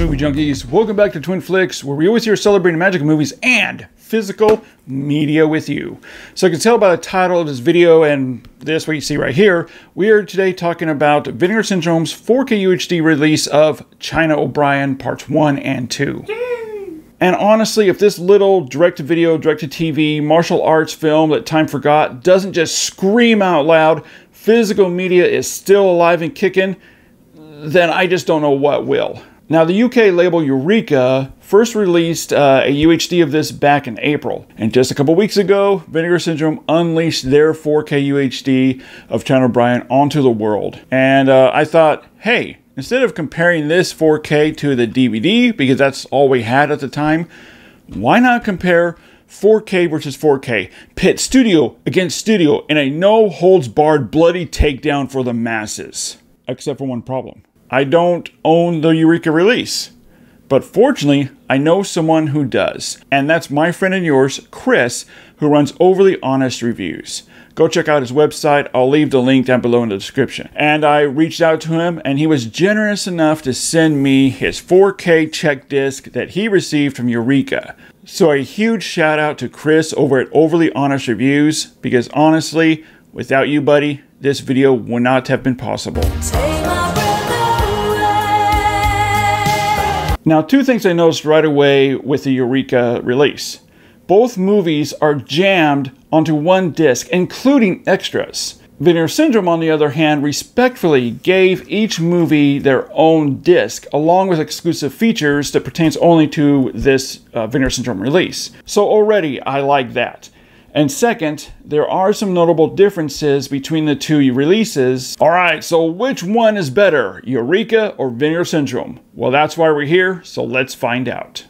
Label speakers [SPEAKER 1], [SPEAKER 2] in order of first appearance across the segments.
[SPEAKER 1] movie junkies, welcome back to Twin Flicks, where we always here celebrating magic movies and physical media with you. So you can tell by the title of this video and this what you see right here, we are today talking about Vinegar Syndrome's 4K UHD release of China O'Brien Parts 1 and 2. And honestly, if this little direct-to-video, direct-to-TV, martial arts film that time forgot doesn't just scream out loud, physical media is still alive and kicking, then I just don't know what will. Now, the UK label Eureka first released a UHD of this back in April. And just a couple weeks ago, Vinegar Syndrome unleashed their 4K UHD of China O'Brien onto the world. And I thought, hey, instead of comparing this 4K to the DVD, because that's all we had at the time, why not compare 4K versus 4K, pit studio against studio in a no-holds-barred bloody takedown for the masses? Except for one problem. I don't own the Eureka release, but fortunately, I know someone who does, and that's my friend and yours, Chris, who runs Overly Honest Reviews. Go check out his website. I'll leave the link down below in the description. And I reached out to him, and he was generous enough to send me his 4K check disc that he received from Eureka. So a huge shout out to Chris over at Overly Honest Reviews, because honestly, without you, buddy, this video would not have been possible. Now, two things I noticed right away with the Eureka release. Both movies are jammed onto one disc, including extras. Vinegar Syndrome, on the other hand, respectfully gave each movie their own disc, along with exclusive features that pertains only to this Vinegar Syndrome release. So already, I like that. And second, there are some notable differences between the two releases. Alright, so which one is better, Eureka or Vinegar Syndrome? Well, that's why we're here, so let's find out.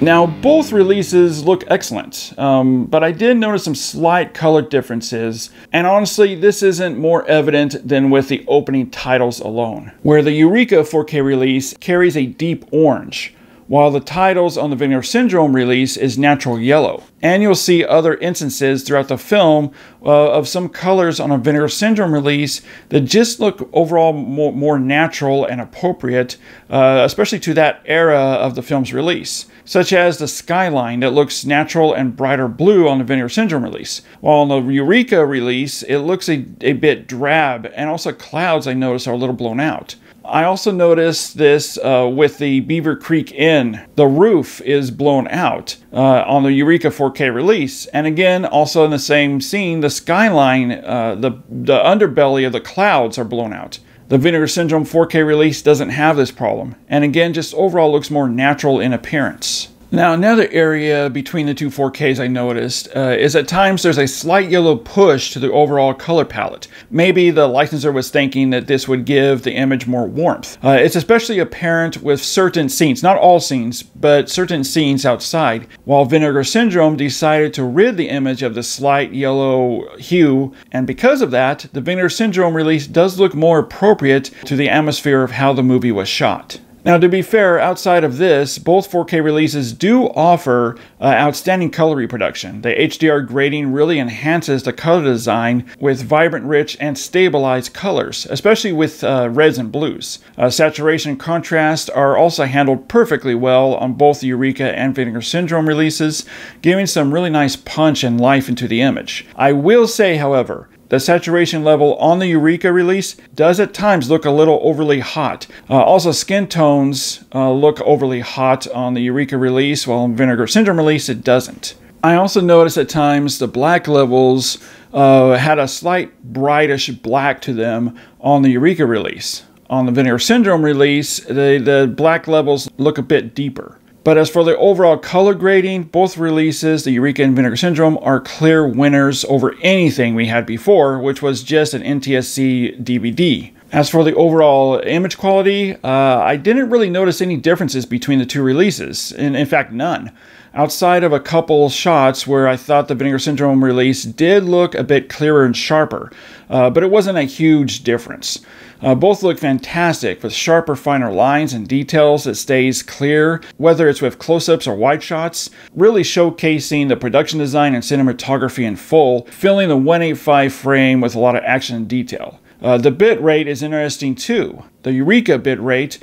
[SPEAKER 1] Now, both releases look excellent, but I did notice some slight color differences, and honestly, this isn't more evident than with the opening titles alone, where the Eureka 4K release carries a deep orange, while the titles on the Vinegar Syndrome release is natural yellow. And you'll see other instances throughout the film of some colors on a Vinegar Syndrome release that just look overall more natural and appropriate, especially to that era of the film's release, such as the skyline that looks natural and brighter blue on the Vinegar Syndrome release. While on the Eureka release, it looks a bit drab, and also clouds I noticed are a little blown out. I also noticed this with the Beaver Creek Inn. The roof is blown out on the Eureka 4K release. And again, also in the same scene, the skyline, the underbelly of the clouds are blown out. The Vinegar Syndrome 4K release doesn't have this problem. And again, just overall looks more natural in appearance. Now, another area between the two 4Ks I noticed is at times there's a slight yellow push to the overall color palette. Maybe the licensor was thinking that this would give the image more warmth. It's especially apparent with certain scenes, not all scenes, but certain scenes outside, while Vinegar Syndrome decided to rid the image of the slight yellow hue, and because of that, the Vinegar Syndrome release does look more appropriate to the atmosphere of how the movie was shot. Now, to be fair, outside of this, both 4K releases do offer outstanding color reproduction. The HDR grading really enhances the color design with vibrant, rich, and stabilized colors, especially with reds and blues. Saturation and contrast are also handled perfectly well on both the Eureka and Vinegar Syndrome releases, giving some really nice punch and life into the image. I will say, however, the saturation level on the Eureka release does at times look a little overly hot. Also, skin tones look overly hot on the Eureka release, while on Vinegar Syndrome release it doesn't. I also noticed at times the black levels had a slight brightish black to them on the Eureka release. On the Vinegar Syndrome release, the black levels look a bit deeper. But as for the overall color grading, both releases, the Eureka and Vinegar Syndrome, are clear winners over anything we had before, which was just an NTSC DVD. As for the overall image quality, I didn't really notice any differences between the two releases, in fact none. Outside of a couple shots where I thought the Vinegar Syndrome release did look a bit clearer and sharper, but it wasn't a huge difference. Both look fantastic with sharper, finer lines and details that stays clear, whether it's with close-ups or wide shots, really showcasing the production design and cinematography in full, filling the 185 frame with a lot of action and detail. The bit rate is interesting too. The Eureka bit rate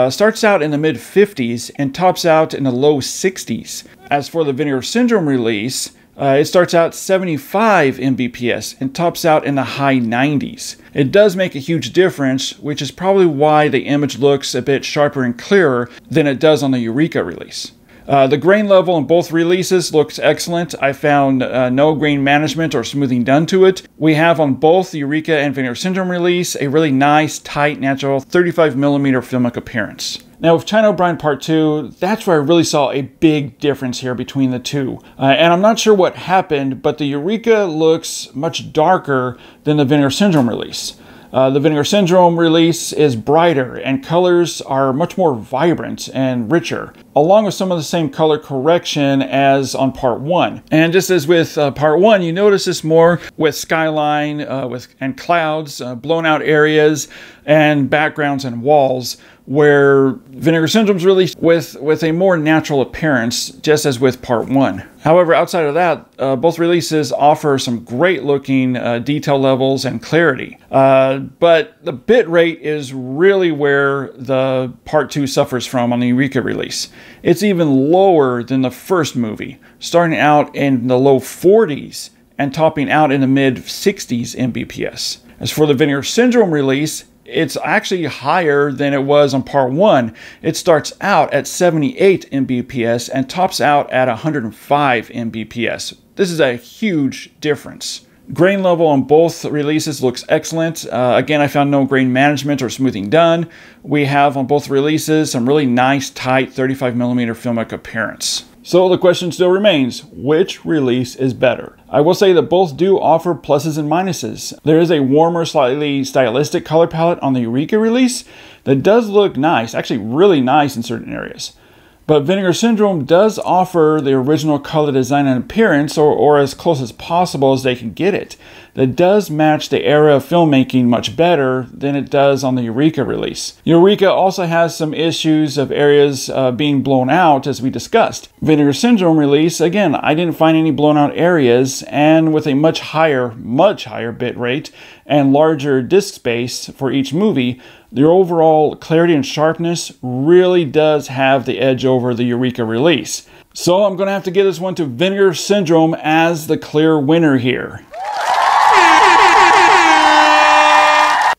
[SPEAKER 1] starts out in the mid-50s and tops out in the low 60s. As for the Vinegar Syndrome release, it starts out 75 Mbps and tops out in the high 90s. It does make a huge difference, which is probably why the image looks a bit sharper and clearer than it does on the Eureka release. The grain level in both releases looks excellent. I found no grain management or smoothing done to it. We have on both the Eureka and Vinegar Syndrome release a really nice, tight, natural 35mm filmic appearance. Now with China O'Brien Part 2, that's where I really saw a big difference here between the two. And I'm not sure what happened, but the Eureka looks much darker than the Vinegar Syndrome release. The Vinegar Syndrome release is brighter and colors are much more vibrant and richer, along with some of the same color correction as on Part 1. And just as with Part 1, you notice this more with skyline and clouds, blown out areas, and backgrounds and walls, where Vinegar Syndrome's released with a more natural appearance, just as with Part 1. However, outside of that, both releases offer some great looking detail levels and clarity. But the bit rate is really where the Part 2 suffers from on the Eureka release. It's even lower than the first movie, starting out in the low 40s and topping out in the mid 60s Mbps. As for the Vinegar Syndrome release, it's actually higher than it was on Part 1. It starts out at 78 Mbps and tops out at 105 Mbps. This is a huge difference. Grain level on both releases looks excellent. Again, I found no grain management or smoothing done. We have on both releases some really nice, tight 35mm filmic appearance. So the question still remains, which release is better? I will say that both do offer pluses and minuses. There is a warmer, slightly stylistic color palette on the Eureka release that does look nice, actually really nice in certain areas. But Vinegar Syndrome does offer the original color design and appearance, or as close as possible as they can get it, that does match the era of filmmaking much better than it does on the Eureka release. Eureka also has some issues of areas being blown out, as we discussed. Vinegar Syndrome release, again, I didn't find any blown out areas, and with a much higher bit rate and larger disk space for each movie, the overall clarity and sharpness really does have the edge over the Eureka release. So I'm going to have to give this one to Vinegar Syndrome as the clear winner here.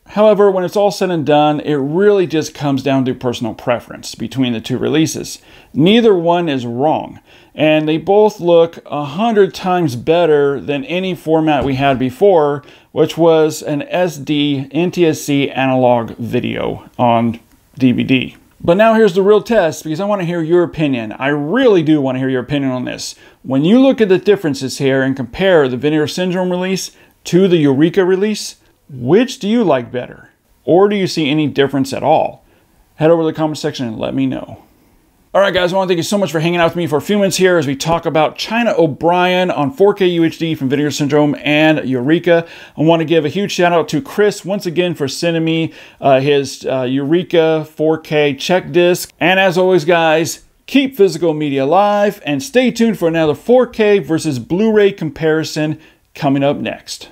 [SPEAKER 1] However, when it's all said and done, it really just comes down to personal preference between the two releases. Neither one is wrong, and they both look 100 times better than any format we had before, which was an SD NTSC analog video on DVD. But now here's the real test, because I want to hear your opinion. I really do want to hear your opinion on this. When you look at the differences here and compare the Vinegar Syndrome release to the Eureka release, which do you like better? Or do you see any difference at all? Head over to the comment section and let me know. Alright guys, I want to thank you so much for hanging out with me for a few minutes here as we talk about China O'Brien on 4K UHD from Vinegar Syndrome and Eureka. I want to give a huge shout out to Chris once again for sending me his Eureka 4K check disc. And as always guys, keep physical media alive and stay tuned for another 4K versus Blu-ray comparison coming up next.